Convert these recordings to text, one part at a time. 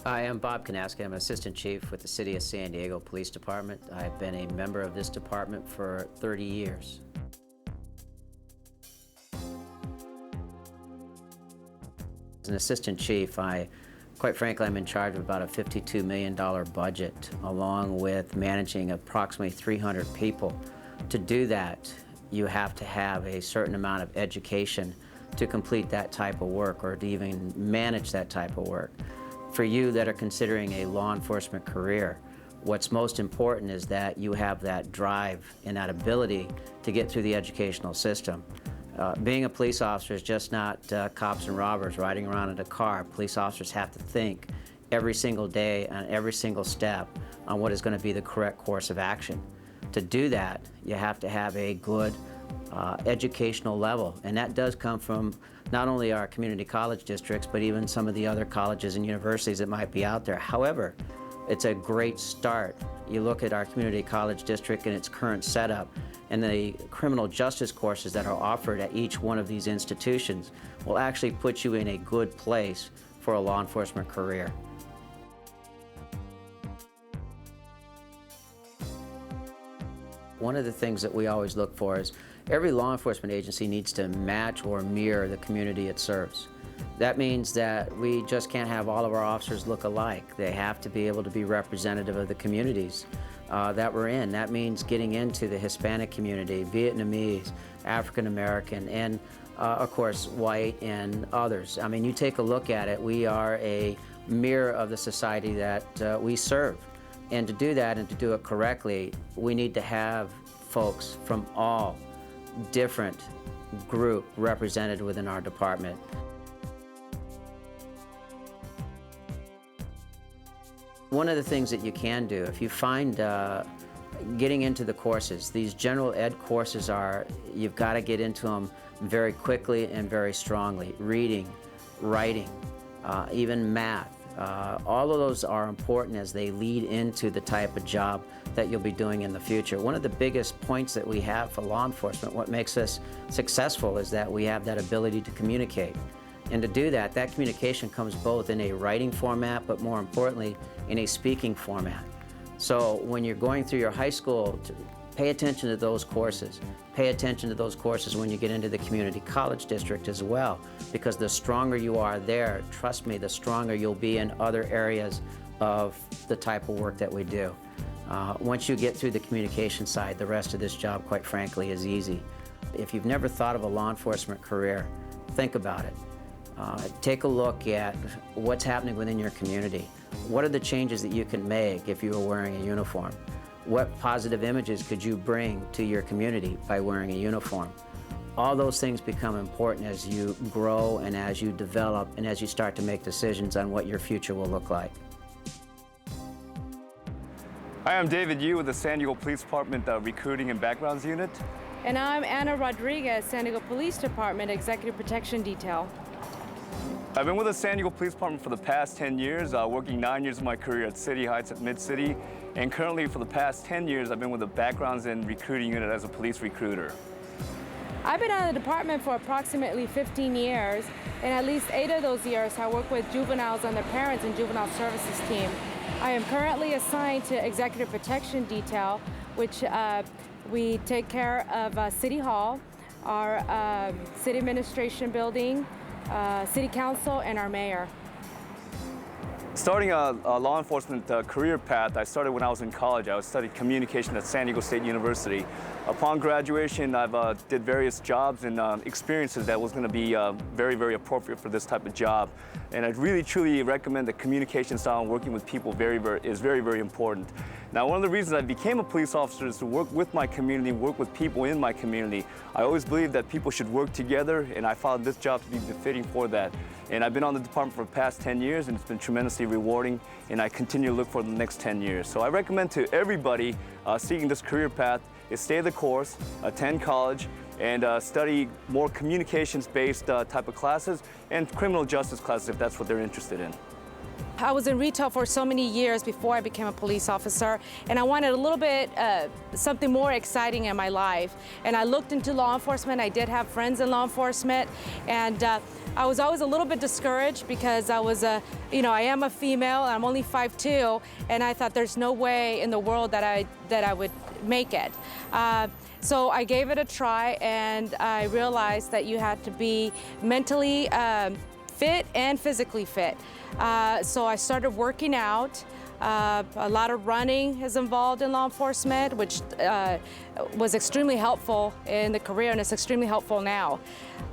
I am Bob Kanaski. I'm an Assistant Chief with the City of San Diego Police Department. I've been a member of this department for 30 years. As an Assistant Chief, quite frankly, I'm in charge of about a $52 million budget, along with managing approximately 300 people. To do that, you have to have a certain amount of education to complete that type of work or to even manage that type of work. For you that are considering a law enforcement career, what's most important is that you have that drive and that ability to get through the educational system. Being a police officer is just not cops and robbers riding around in a car. Police officers have to think every single day and every single step on what is going to be the correct course of action. To do that, you have to have a good educational level, and that does come from not only our community college districts, but even some of the other colleges and universities that might be out there. However, it's a great start. You look at our community college district and its current setup, and the criminal justice courses that are offered at each one of these institutions will actually put you in a good place for a law enforcement career. One of the things that we always look for is every law enforcement agency needs to match or mirror the community it serves. That means that we just can't have all of our officers look alike. They have to be able to be representative of the communities that we're in. That means getting into the Hispanic community, Vietnamese, African American, and of course white and others. I mean, you take a look at it, we are a mirror of the society that we serve. And to do that and to do it correctly, we need to have folks from all different groups represented within our department. One of the things that you can do, if you find getting into the courses, these general ed courses you've got to get into them very quickly and very strongly. Reading, writing, even math. All of those are important as they lead into the type of job that you'll be doing in the future. One of the biggest points that we have for law enforcement, what makes us successful, is that we have that ability to communicate. And to do that, that communication comes both in a writing format, but more importantly, in a speaking format. So when you're going through your high school, pay attention to those courses. Pay attention to those courses when you get into the community college district as well, because the stronger you are there, trust me, the stronger you'll be in other areas of the type of work that we do. Once you get through the communication side, the rest of this job, quite frankly, is easy. If you've never thought of a law enforcement career, think about it. Take a look at what's happening within your community. What are the changes that you can make if you were wearing a uniform? What positive images could you bring to your community by wearing a uniform? All those things become important as you grow and as you develop and as you start to make decisions on what your future will look like. Hi, I'm David Yu with the San Diego Police Department Recruiting and Backgrounds Unit. And I'm Anna Rodriguez, San Diego Police Department Executive Protection Detail. I've been with the San Diego Police Department for the past 10 years, working 9 years of my career at City Heights at Mid-City. And currently, for the past 10 years, I've been with the Backgrounds and Recruiting Unit as a police recruiter. I've been out of the department for approximately 15 years, and at least 8 of those years I work with juveniles and their parents in juvenile services team. I am currently assigned to Executive Protection Detail, which we take care of City Hall, our City Administration Building, City Council, and our Mayor. Starting a law enforcement career path, I started when I was in college. I studied communication at San Diego State University. Upon graduation, I've did various jobs and experiences that was going to be very, very appropriate for this type of job. And I really, truly recommend the communication style and working with people is very, very important. Now, one of the reasons I became a police officer is to work with my community, work with people in my community. I always believed that people should work together, and I found this job to be befitting for that. And I've been on the department for the past 10 years, and it's been tremendously rewarding, and I continue to look for the next 10 years. So I recommend to everybody seeking this career path is stay the course, attend college, and study more communications-based type of classes and criminal justice classes if that's what they're interested in. I was in retail for so many years before I became a police officer, and I wanted a little bit something more exciting in my life. And I looked into law enforcement. I did have friends in law enforcement, and I was always a little bit discouraged because I was I am a female, I'm only 5'2", and I thought there's no way in the world that I would make it. So I gave it a try, and I realized that you had to be mentally fit and physically fit. So I started working out. A lot of running is involved in law enforcement, which was extremely helpful in the career, and it's extremely helpful now.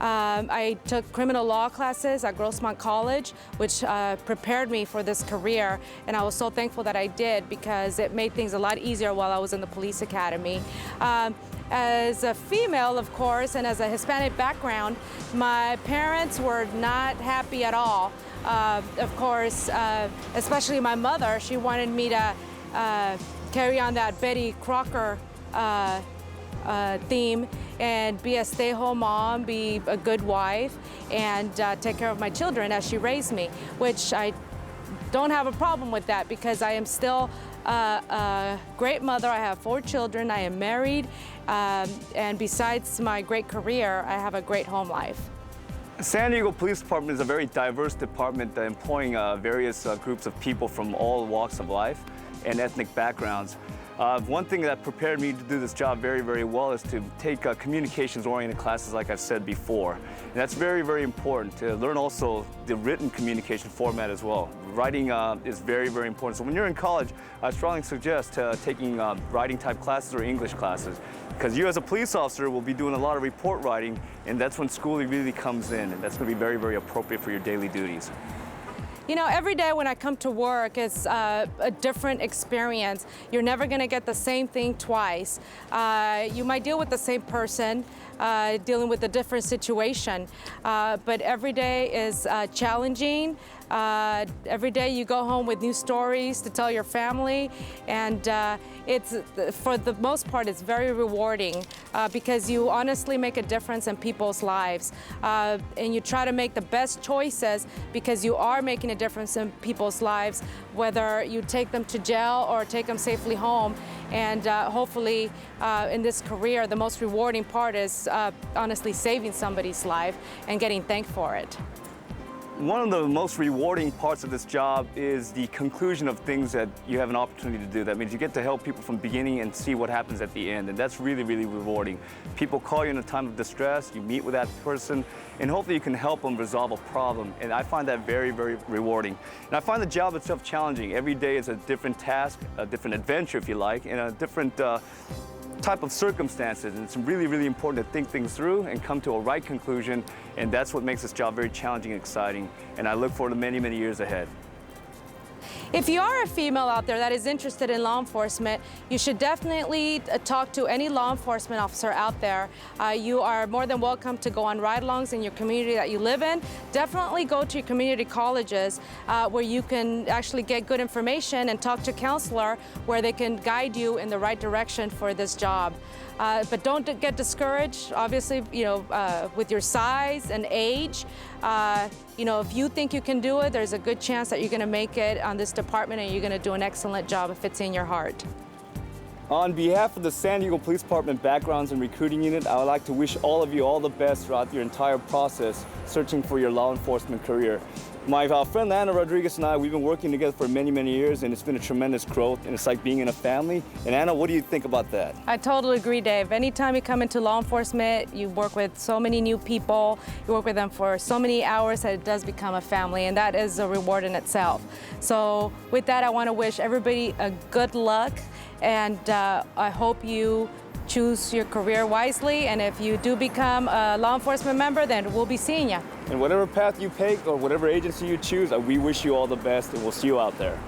I took criminal law classes at Grossmont College, which prepared me for this career, and I was so thankful that I did because it made things a lot easier while I was in the police academy. As a female, of course, and as a Hispanic background, my parents were not happy at all. Of course, especially my mother, she wanted me to carry on that Betty Crocker theme and be a stay-at-home mom, be a good wife, and take care of my children as she raised me, which I don't have a problem with that because I am still a great mother. I have 4 children, I am married, and besides my great career, I have a great home life. San Diego Police Department is a very diverse department employing various groups of people from all walks of life and ethnic backgrounds. One thing that prepared me to do this job very, very well is to take communications-oriented classes like I've said before. And that's very, very important to learn also the written communication format as well. Writing is very, very important. So when you're in college, I strongly suggest taking writing type classes or English classes, because you as a police officer will be doing a lot of report writing, and that's when schooling really comes in, and that's going to be very, very appropriate for your daily duties. You know, every day when I come to work, it's a different experience. You're never going to get the same thing twice. You might deal with the same person, dealing with a different situation, but every day is challenging. Every day you go home with new stories to tell your family, and it's, for the most part, it's very rewarding because you honestly make a difference in people's lives, and you try to make the best choices because you are making a difference in people's lives, whether you take them to jail or take them safely home. And hopefully in this career, the most rewarding part is honestly saving somebody's life and getting thanked for it. One of the most rewarding parts of this job is the conclusion of things that you have an opportunity to do. That means you get to help people from the beginning and see what happens at the end, and that's really, really rewarding. People call you in a time of distress, you meet with that person, and hopefully you can help them resolve a problem, and I find that very, very rewarding. And I find the job itself challenging. Every day is a different task, a different adventure, if you like, and a different type of circumstances, and it's really, really important to think things through and come to a right conclusion, and that's what makes this job very challenging and exciting, and I look forward to many, many years ahead. If you are a female out there that is interested in law enforcement, you should definitely talk to any law enforcement officer out there. You are more than welcome to go on ride-alongs in your community that you live in. Definitely go to your community colleges where you can actually get good information and talk to a counselor where they can guide you in the right direction for this job. But don't get discouraged, obviously, with your size and age. If you think you can do it, there's a good chance that you're going to make it on this department and you're going to do an excellent job if it's in your heart. On behalf of the San Diego Police Department Backgrounds and Recruiting Unit, I would like to wish all of you all the best throughout your entire process searching for your law enforcement career. My friend Ana Rodriguez and I, we've been working together for many, many years, and it's been a tremendous growth, and it's like being in a family. And Ana, what do you think about that? I totally agree, Dave. Anytime you come into law enforcement, you work with so many new people, you work with them for so many hours that it does become a family, and that is a reward in itself. So with that, I want to wish everybody a good luck, and I hope you choose your career wisely, and if you do become a law enforcement member, then we'll be seeing you. And whatever path you take or whatever agency you choose, we wish you all the best, and we'll see you out there.